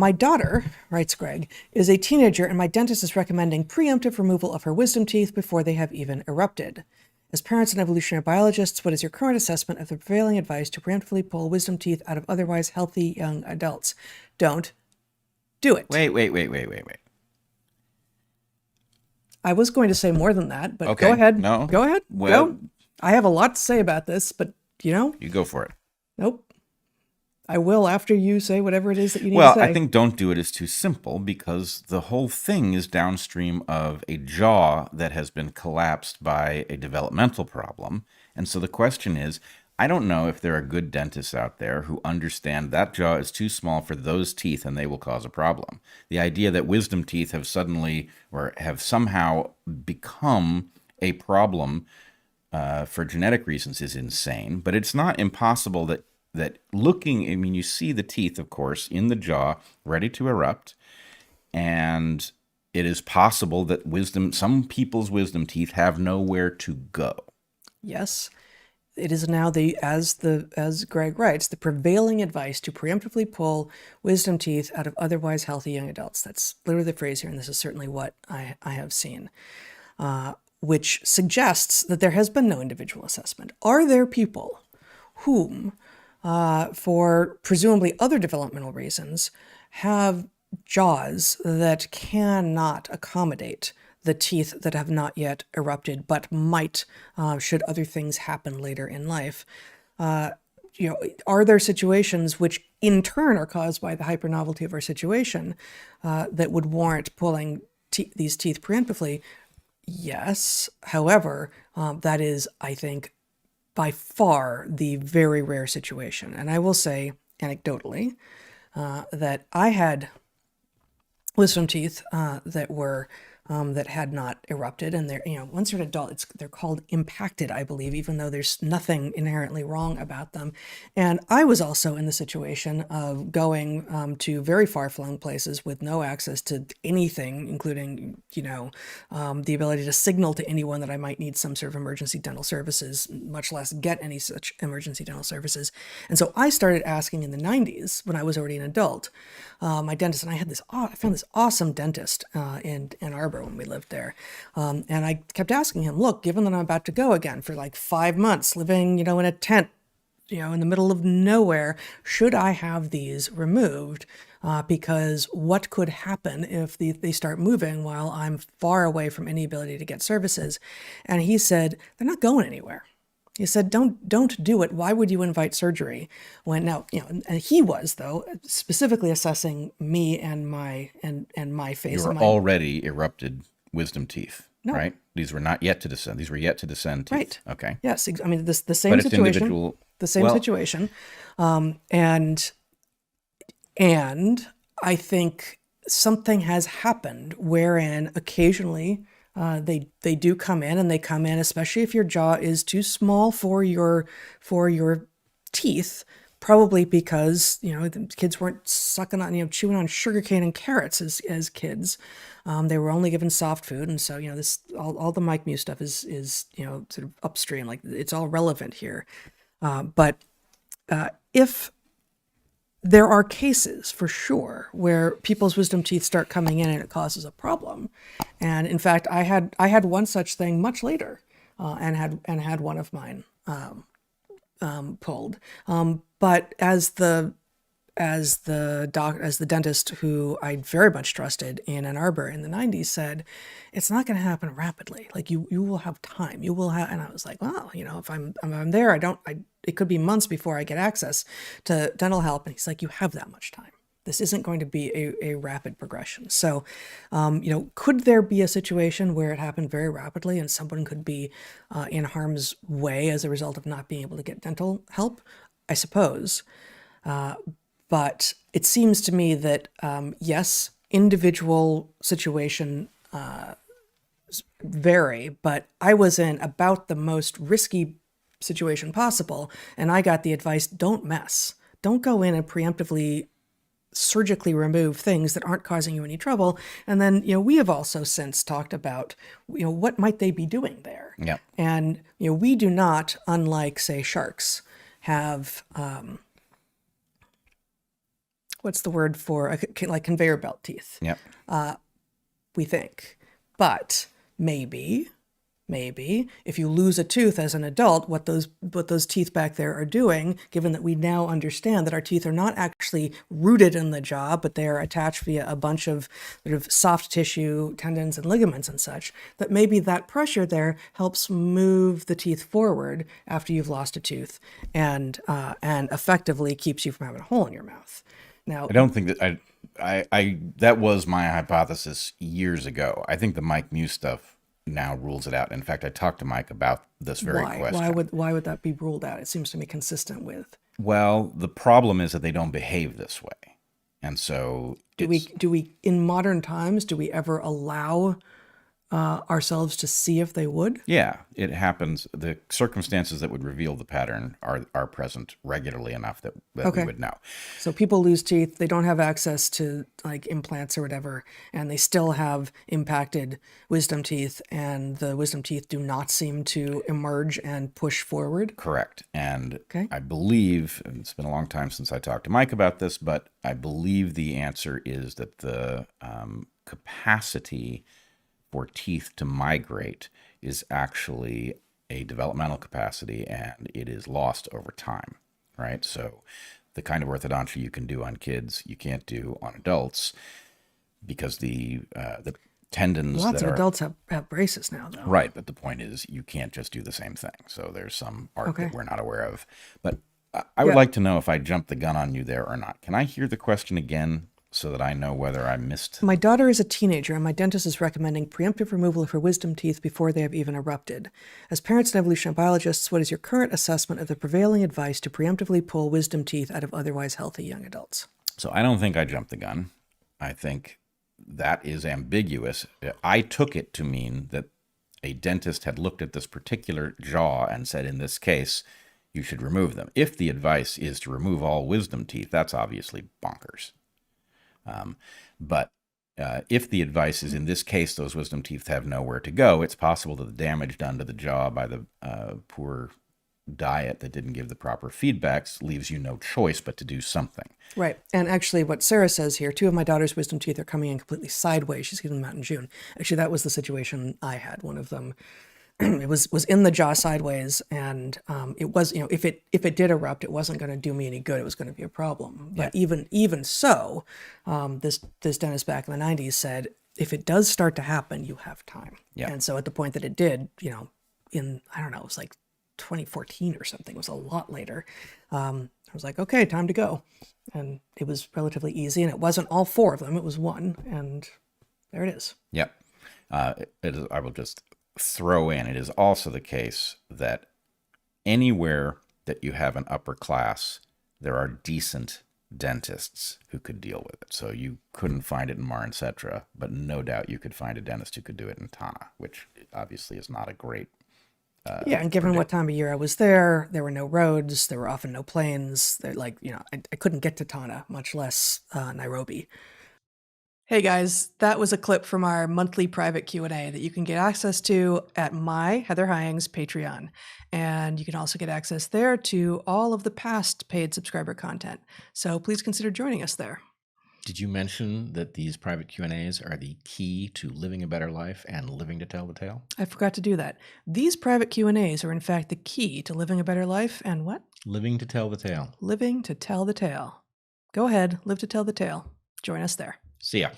My daughter, writes Greg, is a teenager and my dentist is recommending preemptive removal of her wisdom teeth before they have even erupted. As parents and evolutionary biologists, what is your current assessment of the prevailing advice to preemptively pull wisdom teeth out of otherwise healthy young adults? Don't do it. Wait. I was going to say more than that, but Okay. go ahead. No. Go ahead. Well, go. I have a lot to say about this, but you go for it. Nope. I will after you say whatever it is that you need Well, to say. I think don't do it is too simple because the whole thing is downstream of a jaw that has been collapsed by a developmental problem. And so the question is, I don't know if there are good dentists out there who understand that jaw is too small for those teeth and they will cause a problem. The idea that wisdom teeth have suddenly or have somehow become a problem for genetic reasons is insane, but it's not impossible that looking, I mean, you see the teeth, of course, in the jaw ready to erupt, and it is possible that some people's wisdom teeth have nowhere to go. Yes. It is now as Greg writes, the prevailing advice to preemptively pull wisdom teeth out of otherwise healthy young adults. That's literally the phrase here, and this is certainly what I have seen, which suggests that there has been no individual assessment. Are there people whom, for presumably other developmental reasons, have jaws that cannot accommodate the teeth that have not yet erupted, but might, should other things happen later in life? Are there situations which in turn are caused by the hypernovelty of our situation that would warrant pulling these teeth preemptively? Yes. However, that is, I think, by far the very rare situation. And I will say, anecdotally, that I had wisdom teeth that were that had not erupted, and they're, once you're an adult, they're called impacted, I believe, even though there's nothing inherently wrong about them. And I was also in the situation of going to very far-flung places with no access to anything, including, the ability to signal to anyone that I might need some sort of emergency dental services, much less get any such emergency dental services. And so I started asking in the 90s, when I was already an adult, my dentist, and I found this awesome dentist in Ann Arbor when we lived there. And I kept asking him, look, given that I'm about to go again for like 5 months, living, in a tent, in the middle of nowhere, should I have these removed? Because what could happen if they start moving while I'm far away from any ability to get services? And he said, they're not going anywhere. He said, don't do it. Why would you invite surgery when now, and he was, though, specifically assessing me and my face. You were already erupted wisdom teeth, No. right? These were not yet to descend. These were yet to descend teeth. Right. Okay. Yes. I mean, the same But it's situation, individual. the same Well, situation. And I think something has happened wherein occasionally they do come in, and they come in, especially if your jaw is too small for your teeth, probably because the kids weren't sucking on chewing on sugarcane and carrots as kids. They were only given soft food, and so this all the Mike Mew stuff is sort of upstream, like it's all relevant here. But if there are cases for sure where people's wisdom teeth start coming in and it causes a problem. And in fact, I had one such thing much later, and had one of mine pulled. But as the dentist who I very much trusted in Ann Arbor in the 90s said, it's not going to happen rapidly. Like you will have time. You will have, and I was like, well, if I'm there, it could be months before I get access to dental help. And he's like, you have that much time. This isn't going to be a rapid progression. So, could there be a situation where it happened very rapidly and someone could be in harm's way as a result of not being able to get dental help? I suppose. But it seems to me that, yes, individual situation vary, but I was in about the most risky situation possible, and I got the advice, don't mess. Don't go in and preemptively surgically remove things that aren't causing you any trouble. And then, we have also since talked about, what might they be doing there? Yeah. And, we do not, unlike, say, sharks, have what's the word for like conveyor belt teeth, Yep. we think. But maybe if you lose a tooth as an adult, what those teeth back there are doing, given that we now understand that our teeth are not actually rooted in the jaw, but they are attached via a bunch of sort of soft tissue, tendons and ligaments and such, that maybe that pressure there helps move the teeth forward after you've lost a tooth, and effectively keeps you from having a hole in your mouth. Now, I don't think that I that was my hypothesis years ago. I think the Mike Muse stuff now rules it out. In fact, I talked to Mike about this very question. Why would that be ruled out? It seems to me consistent with. Well, the problem is that they don't behave this way. And so do we in modern times, do we ever allow ourselves to see if they would? Yeah, it happens. The circumstances that would reveal the pattern are present regularly enough that we would know. So people lose teeth, they don't have access to like implants or whatever, and they still have impacted wisdom teeth, and the wisdom teeth do not seem to emerge and push forward. Correct. And I believe, and it's been a long time since I talked to Mike about this, but I believe the answer is that the capacity for teeth to migrate is actually a developmental capacity, and it is lost over time, right? So the kind of orthodontia you can do on kids, you can't do on adults, because the tendons. Lots of adults have braces now, though. Right, but the point is you can't just do the same thing. So there's some art that we're not aware of. But I would like to know if I jumped the gun on you there or not. Can I hear the question again, so that I know whether I missed? My daughter is a teenager, and my dentist is recommending preemptive removal of her wisdom teeth before they have even erupted. As parents and evolutionary biologists, what is your current assessment of the prevailing advice to preemptively pull wisdom teeth out of otherwise healthy young adults? So I don't think I jumped the gun. I think that is ambiguous. I took it to mean that a dentist had looked at this particular jaw and said, in this case, you should remove them. If the advice is to remove all wisdom teeth, that's obviously bonkers. But if the advice is, in this case, those wisdom teeth have nowhere to go, it's possible that the damage done to the jaw by the poor diet that didn't give the proper feedbacks leaves you no choice but to do something. Right. And actually what Sarah says here, 2 of my daughter's wisdom teeth are coming in completely sideways. She's getting them out in June. Actually, that was the situation I had. One of them, it was in the jaw sideways, and it was, if it did erupt, it wasn't going to do me any good. It was going to be a problem. But even so, this dentist back in the 90s said, if it does start to happen, you have time. Yeah. And so at the point that it did, in, I don't know, it was like 2014 or something. It was a lot later. I was like, okay, time to go. And it was relatively easy, and it wasn't all 4 of them. It was 1, and there it is. Yep. I will just throw in, it is also the case that anywhere that you have an upper class, there are decent dentists who could deal with it. So you couldn't find it in Mar and Cetra, but no doubt you could find a dentist who could do it in Tana, which obviously is not a great and given what time of year I was there were no roads, there were often no planes. I couldn't get to Tana, much less Nairobi. Hey guys, that was a clip from our monthly private Q&A that you can get access to at my Heather Hying's Patreon. And you can also get access there to all of the past paid subscriber content. So please consider joining us there. Did you mention that these private Q&As are the key to living a better life and living to tell the tale? I forgot to do that. These private Q&As are in fact the key to living a better life and what? Living to tell the tale. Living to tell the tale. Go ahead, live to tell the tale. Join us there. See ya.